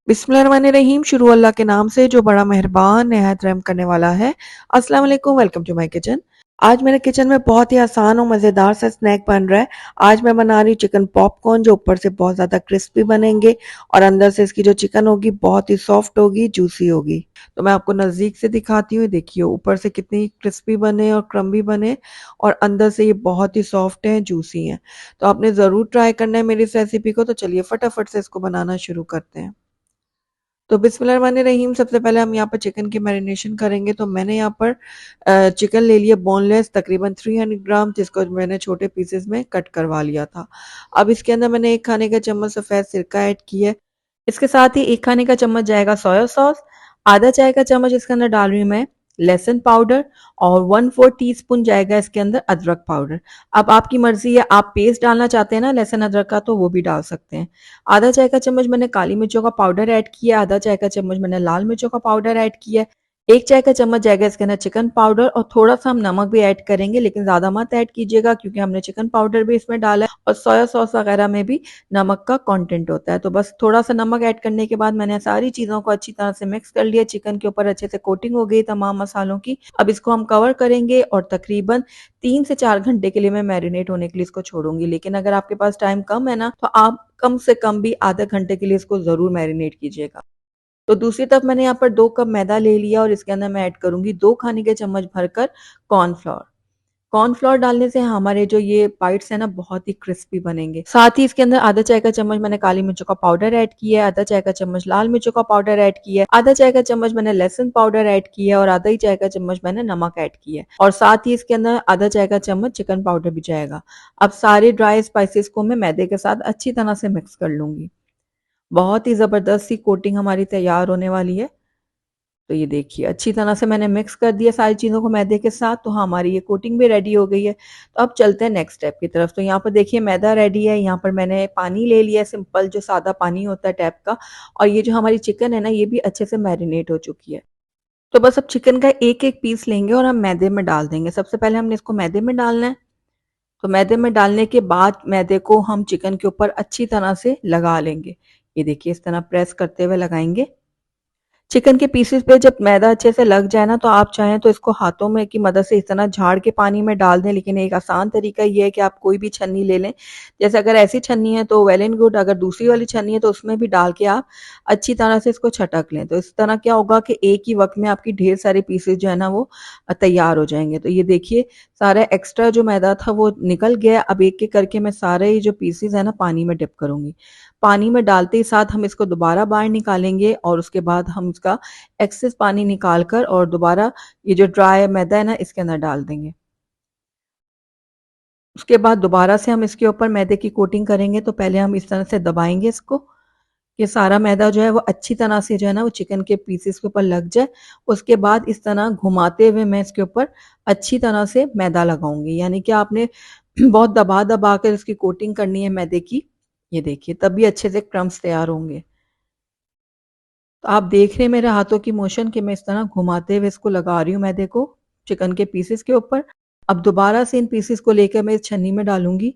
बिस्मिल्लाहिर्रहमानिर्रहीम। शुरू अल्लाह के नाम से जो बड़ा मेहरबान निहायत रहम करने वाला है। अस्सलाम वालेकुम, वेलकम टू माय किचन। आज मेरे किचन में बहुत ही आसान और मज़ेदार सा स्नैक बन रहा है। आज मैं बना रही हूँ चिकन पॉपकॉर्न, जो ऊपर से बहुत ज़्यादा क्रिस्पी बनेंगे और अंदर से इसकी जो चिकन होगी बहुत ही सॉफ्ट होगी, जूसी होगी। तो मैं आपको नज़दीक से दिखाती हूँ। देखिए ऊपर से कितनी क्रिस्पी बने और क्रम्बी बने और अंदर से ये बहुत ही सॉफ्ट हैं, जूसी हैं। तो आपने ज़रूर ट्राई करना है मेरी इस रेसिपी को। तो चलिए फटाफट से इसको बनाना शुरू करते हैं। तो बिस्मिल्लाहिर्रहमानिर्रहीम, सबसे पहले हम यहाँ पर चिकन की मैरिनेशन करेंगे। तो मैंने यहाँ पर चिकन ले लिया बोनलेस, तकरीबन 300 ग्राम, जिसको मैंने छोटे पीसेस में कट करवा लिया था। अब इसके अंदर मैंने 1 खाने का चम्मच सफ़ेद सिरका ऐड किया है। इसके साथ ही 1 खाने का चम्मच जाएगा सोया सॉस, आधा चाय का चम्मच इसके अंदर डाल रही हूँ मैं लहसुन पाउडर और 1/4 टीस्पून जाएगा इसके अंदर अदरक पाउडर। अब आपकी मर्ज़ी है, आप पेस्ट डालना चाहते हैं ना लहसुन अदरक का, तो वो भी डाल सकते हैं। आधा चाय का चम्मच मैंने काली मिर्चों का पाउडर ऐड किया, आधा चाय का चम्मच मैंने लाल मिर्चों का पाउडर ऐड किया, 1 चाय का चम्मच जाएगा इसके अंदर चिकन पाउडर और थोड़ा-सा हम नमक भी ऐड करेंगे, लेकिन ज़्यादा मत ऐड कीजिएगा क्योंकि हमने चिकन पाउडर भी इसमें डाला है और सोया सॉस वगैरह में भी नमक का कंटेंट होता है। तो बस थोड़ा-सा नमक ऐड करने के बाद मैंने सारी चीज़ों को अच्छी तरह से मिक्स कर लिया। चिकन के ऊपर अच्छे से कोटिंग हो गई तमाम मसालों की। अब इसको हम कवर करेंगे और तकरीबन 3 से 4 घंटे के लिए मैं मैरिनेट होने के लिए इसको छोड़ूँगी। लेकिन अगर आपके पास टाइम कम है ना, तो आप कम से कम भी आधे घंटे के लिए इसको ज़रूर मैरिनेट कीजिएगा। तो दूसरी तरफ मैंने यहाँ पर 2 कप मैदा ले लिया और इसके अंदर मैं ऐड करूँगी 2 खाने के चम्मच भरकर कॉर्नफ्लोर। कॉर्नफ्लोर डालने से हमारे जो ये बाइट्स हैं ना बहुत ही क्रिस्पी बनेंगे। साथ ही इसके अंदर आधा चाय का चम्मच मैंने काली मिर्चों का पाउडर ऐड किया है, आधा चाय का चम्मच लाल मिर्चों का पाउडर ऐड किया है, आधा चाय का चम्मच मैंने लहसुन पाउडर ऐड किया है और आधा ही चाय का चम्मच मैंने नमक ऐड किया है और साथ ही इसके अंदर आधा चाय का चम्मच चिकन पाउडर भी जाएगा। अब सारे ड्राई स्पाइसेस को मैं मैदे के साथ अच्छी तरह से मिक्स कर लूंगी। बहुत ही ज़बरदस्त सी कोटिंग हमारी तैयार होने वाली है। तो ये देखिए अच्छी तरह से मैंने मिक्स कर दिया सारी चीज़ों को मैदे के साथ, तो हमारी ये कोटिंग भी रेडी हो गई है। तो अब चलते हैं नेक्स्ट स्टेप की तरफ। तो यहाँ पर देखिए मैदा रेडी है, यहाँ पर मैंने पानी ले लिया है, सिंपल जो सादा पानी होता है टैप का, और ये जो हमारी चिकन है ना ये भी अच्छे से मैरिनेट हो चुकी है। तो बस अब चिकन का एक एक पीस लेंगे और हम मैदे में डाल देंगे। सबसे पहले हमने इसको मैदे में डालना है। तो मैदे में डालने के बाद मैदे को हम चिकन के ऊपर अच्छी तरह से लगा लेंगे। ये देखिए इस तरह प्रेस करते हुए लगाएंगे। चिकन के पीसेस पे जब मैदा अच्छे से लग जाए ना, तो आप चाहें तो इसको हाथों में की मदद से इस तरह झाड़ के पानी में डाल दें, लेकिन एक आसान तरीका ये है कि आप कोई भी छन्नी ले लें। जैसे अगर ऐसी छन्नी है तो वेल एंड गुड, अगर दूसरी वाली छन्नी है तो उसमें भी डाल के आप अच्छी तरह से इसको छटक लें। तो इस तरह क्या होगा कि एक ही वक्त में आपकी ढेर सारे पीसेस जो है ना वो तैयार हो जाएंगे। तो ये देखिए सारा एक्स्ट्रा जो मैदा था वो निकल गया। अब एक एक करके मैं सारे ये जो पीसेस है ना पानी में डिप करूंगी। पानी में डालते ही साथ हम इसको दोबारा बाहर निकालेंगे और उसके बाद हम इसका एक्सेस पानी निकाल कर और दोबारा ये जो ड्राई मैदा है ना इसके अंदर डाल देंगे। उसके बाद दोबारा से हम इसके ऊपर मैदे की कोटिंग करेंगे। तो पहले हम इस तरह से दबाएंगे इसको, ये सारा मैदा जो है वो अच्छी तरह से जो है ना वो चिकन के पीसेस के ऊपर लग जाए। उसके बाद इस तरह घुमाते हुए मैं इसके ऊपर अच्छी तरह से मैदा लगाऊंगी, यानी कि आपने बहुत दबा दबा कर इसकी कोटिंग करनी है मैदे की। ये देखिए तभी अच्छे से क्रम्स तैयार होंगे। तो आप देख रहे हैं मेरे हाथों की मोशन कि मैं इस तरह घुमाते हुए इसको लगा रही हूँ मैदे को चिकन के पीसेस के ऊपर। अब दोबारा से इन पीसेस को लेकर मैं इस छन्नी में डालूंगी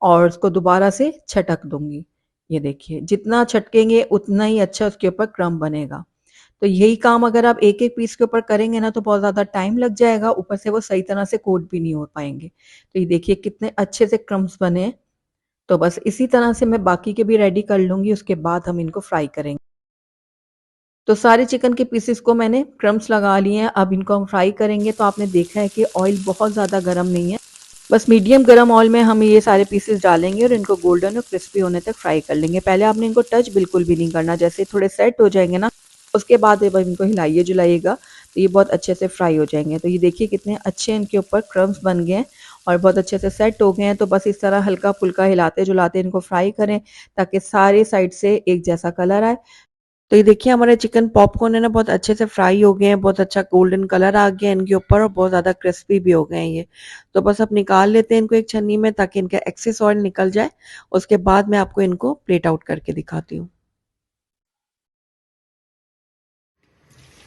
और उसको दोबारा से छटक दूंगी। ये देखिए जितना छटकेंगे उतना ही अच्छा उसके ऊपर क्रम्ब बनेगा। तो यही काम अगर आप एक एक पीस के ऊपर करेंगे ना तो बहुत ज़्यादा टाइम लग जाएगा, ऊपर से वो सही तरह से कोट भी नहीं हो पाएंगे। तो ये देखिए कितने अच्छे से क्रम्ब्स बने हैं। तो बस इसी तरह से मैं बाकी के भी रेडी कर लूंगी, उसके बाद हम इनको फ्राई करेंगे। तो सारे चिकन के पीसेस को मैंने क्रम्स लगा लिए हैं। अब इनको हम फ्राई करेंगे। तो आपने देखा है कि ऑयल बहुत ज़्यादा गर्म नहीं है, बस मीडियम गर्म ऑयल में हम ये सारे पीसेस डालेंगे और इनको गोल्डन और क्रिस्पी होने तक फ्राई कर लेंगे। पहले आपने इनको टच बिल्कुल भी नहीं करना, जैसे थोड़े सेट हो जाएंगे ना उसके बाद जब इनको हिलाइए जुलाइएगा तो ये बहुत अच्छे से फ्राई हो जाएंगे। तो ये देखिए कितने अच्छे इनके ऊपर क्रम्स बन गए हैं और बहुत अच्छे से सेट हो गए हैं। तो बस इस तरह हल्का फुल्का हिलाते जुलाते इनको फ्राई करें ताकि सारे साइड से एक जैसा कलर आए। तो ये देखिए हमारे चिकन पॉपकॉर्न है ना बहुत अच्छे से फ्राई हो गए हैं, बहुत अच्छा गोल्डन कलर आ गया है इनके ऊपर और बहुत ज़्यादा क्रिस्पी भी हो गए हैं ये। तो बस अब निकाल लेते हैं इनको एक छन्नी में ताकि इनका एक्सेस ऑयल निकल जाए। उसके बाद मैं आपको इनको प्लेट आउट करके दिखाती हूँ।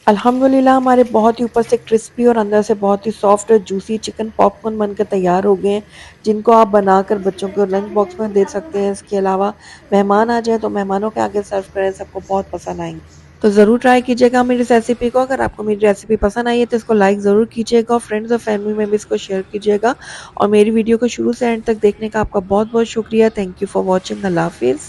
अल्हम्दुलिल्लाह हमारे बहुत ही ऊपर से क्रिस्पी और अंदर से बहुत ही सॉफ्ट और जूसी चिकन पॉपकॉर्न बनकर तैयार हो गए हैं, जिनको आप बनाकर बच्चों को लंच बॉक्स में दे सकते हैं। इसके अलावा मेहमान आ जाए तो मेहमानों के आगे सर्व करें, सबको बहुत पसंद आएंगे। तो ज़रूर ट्राई कीजिएगा मेरी इस रेसिपी को। अगर आपको मेरी रेसिपी पसंद आई है तो इसको लाइक ज़रूर कीजिएगा और फ्रेंड्स और फैमिली में भी इसको शेयर कीजिएगा। और मेरी वीडियो को शुरू से एंड तक देखने का आपका बहुत बहुत शुक्रिया। Thank you for watching. अल्लाह हाफिज़।